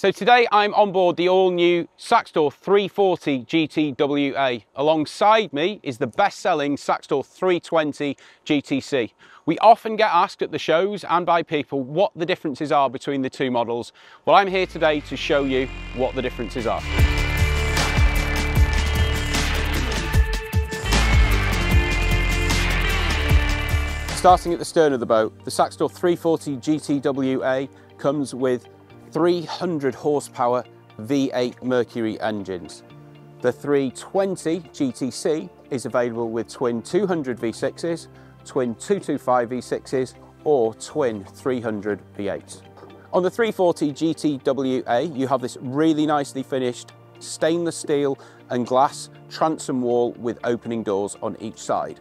So today I'm on board the all-new Saxdor 340 GTWA. Alongside me is the best-selling Saxdor 320 GTC. We often get asked at the shows and by people what the differences are between the two models. Well, I'm here today to show you what the differences are. Starting at the stern of the boat, the Saxdor 340 GTWA comes with 300 horsepower V8 Mercury engines. The 320 GTC is available with twin 200 V6s, twin 225 V6s or twin 300 V8s. On the 340 GTWA you have this really nicely finished stainless steel and glass transom wall with opening doors on each side.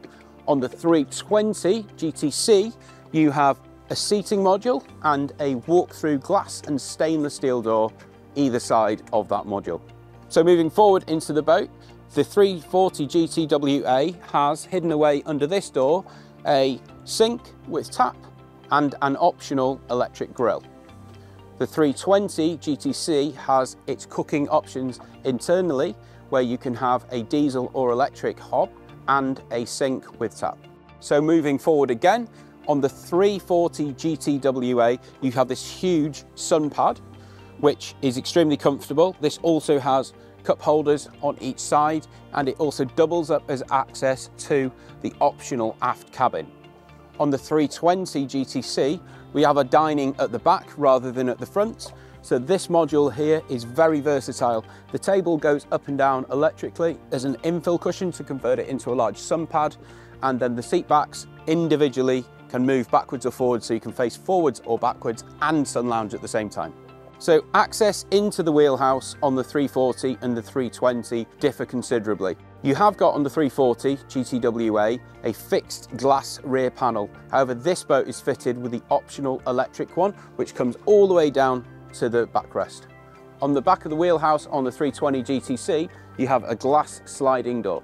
On the 320 GTC you have a seating module and a walk-through glass and stainless steel door either side of that module. So moving forward into the boat, the 340 GTWA has hidden away under this door a sink with tap and an optional electric grill. The 320 GTC has its cooking options internally where you can have a diesel or electric hob and a sink with tap. So moving forward again, on the 340 GTWA, you have this huge sun pad, which is extremely comfortable. This also has cup holders on each side, and it also doubles up as access to the optional aft cabin. On the 320 GTC, we have a dining at the back rather than at the front. So this module here is very versatile. The table goes up and down electrically. There's an infill cushion to convert it into a large sun pad, and then the seat backs individually can move backwards or forwards, so you can face forwards or backwards and sun lounge at the same time. So access into the wheelhouse on the 340 and the 320 differ considerably. You have got on the 340 GTWA a fixed glass rear panel. However, this boat is fitted with the optional electric one, which comes all the way down to the backrest. On the back of the wheelhouse on the 320 GTC, you have a glass sliding door.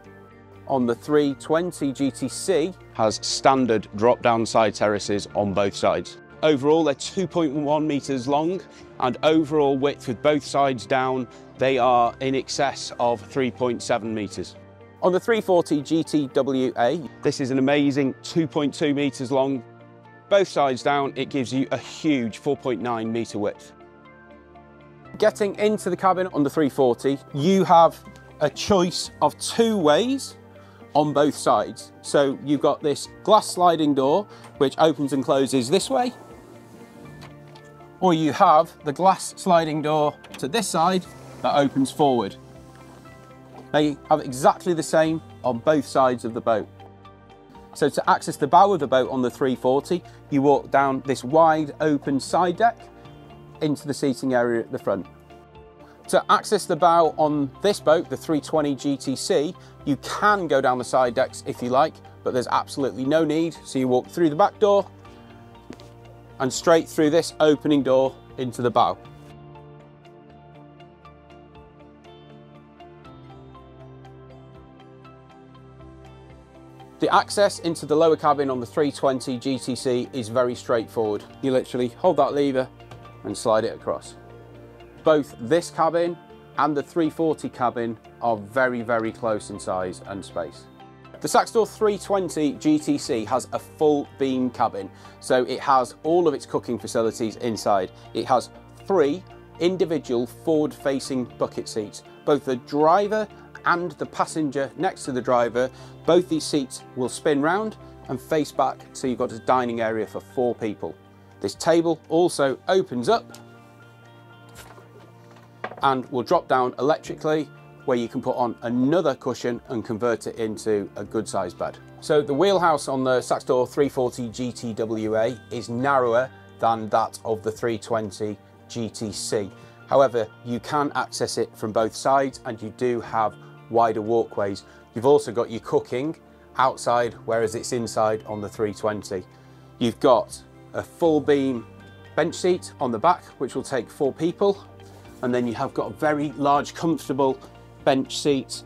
On the 320 GTC has standard drop-down side terraces on both sides. Overall, they're 2.1 meters long, and overall width with both sides down, they are in excess of 3.7 meters. On the 340 GTWA, this is an amazing 2.2 meters long. Both sides down, it gives you a huge 4.9 meter width. Getting into the cabin on the 340, you have a choice of two ways on both sides. So you've got this glass sliding door which opens and closes this way, or you have the glass sliding door to this side that opens forward. They have exactly the same on both sides of the boat. So to access the bow of the boat on the 340, you walk down this wide open side deck into the seating area at the front. To access the bow on this boat, the 320 GTC, you can go down the side decks if you like, but there's absolutely no need. So you walk through the back door and straight through this opening door into the bow. The access into the lower cabin on the 320 GTC is very straightforward. You literally hold that lever and slide it across. Both this cabin and the 340 cabin are very, very close in size and space. The Saxdor 320 GTC has a full beam cabin, so it has all of its cooking facilities inside. It has 3 individual forward-facing bucket seats. Both the driver and the passenger next to the driver, both these seats will spin round and face back, so you've got a dining area for 4 people. This table also opens up and will drop down electrically, where you can put on another cushion and convert it into a good sized bed. So the wheelhouse on the Saxdor 340 GTWA is narrower than that of the 320 GTC. However, you can access it from both sides and you do have wider walkways. You've also got your cooking outside, whereas it's inside on the 320. You've got a full beam bench seat on the back, which will take 4 people. And then you have got a very large, comfortable bench seat,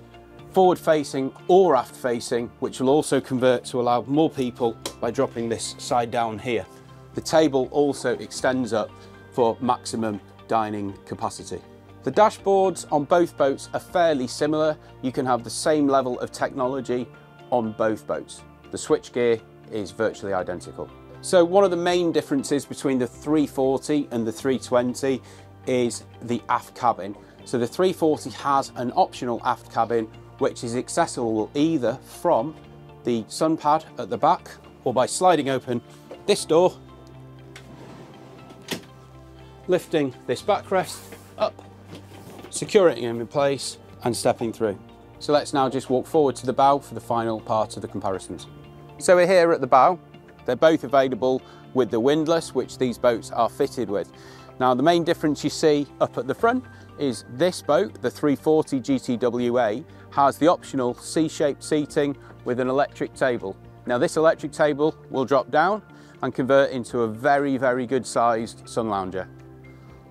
forward facing or aft facing, which will also convert to allow more people by dropping this side down here. The table also extends up for maximum dining capacity. The dashboards on both boats are fairly similar. You can have the same level of technology on both boats. The switchgear is virtually identical. So one of the main differences between the 340 and the 320 is the aft cabin. So the 340 has an optional aft cabin which is accessible either from the sun pad at the back or by sliding open this door, lifting this backrest up, securing it in place and stepping through. So let's now just walk forward to the bow for the final part of the comparisons. So we're here at the bow. They're both available with the windlass, which these boats are fitted with. Now the main difference you see up at the front is this boat, the 340 GTWA, has the optional C-shaped seating with an electric table. Now this electric table will drop down and convert into a very, very good sized sun lounger.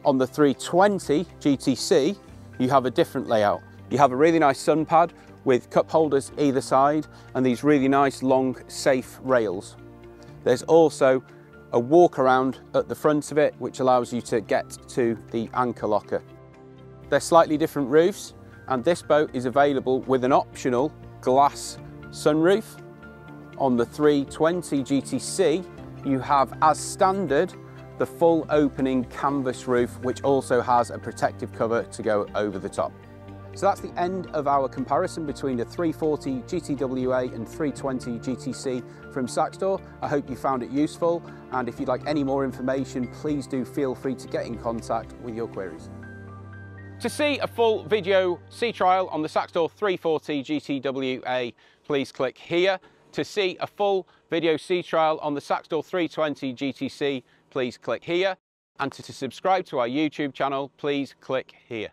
On the 320 GTC, you have a different layout. You have a really nice sun pad with cup holders either side and these really nice long safe rails. There's also a walk around at the front of it which allows you to get to the anchor locker. They're slightly different roofs and this boat is available with an optional glass sunroof. On the 320 GTC you have as standard the full opening canvas roof which also has a protective cover to go over the top. So that's the end of our comparison between the 340 GTWA and 320 GTC from Saxdor. I hope you found it useful, and if you'd like any more information, please do feel free to get in contact with your queries. To see a full video sea trial on the Saxdor 340 GTWA, please click here. To see a full video sea trial on the Saxdor 320 GTC, please click here. And to subscribe to our YouTube channel, please click here.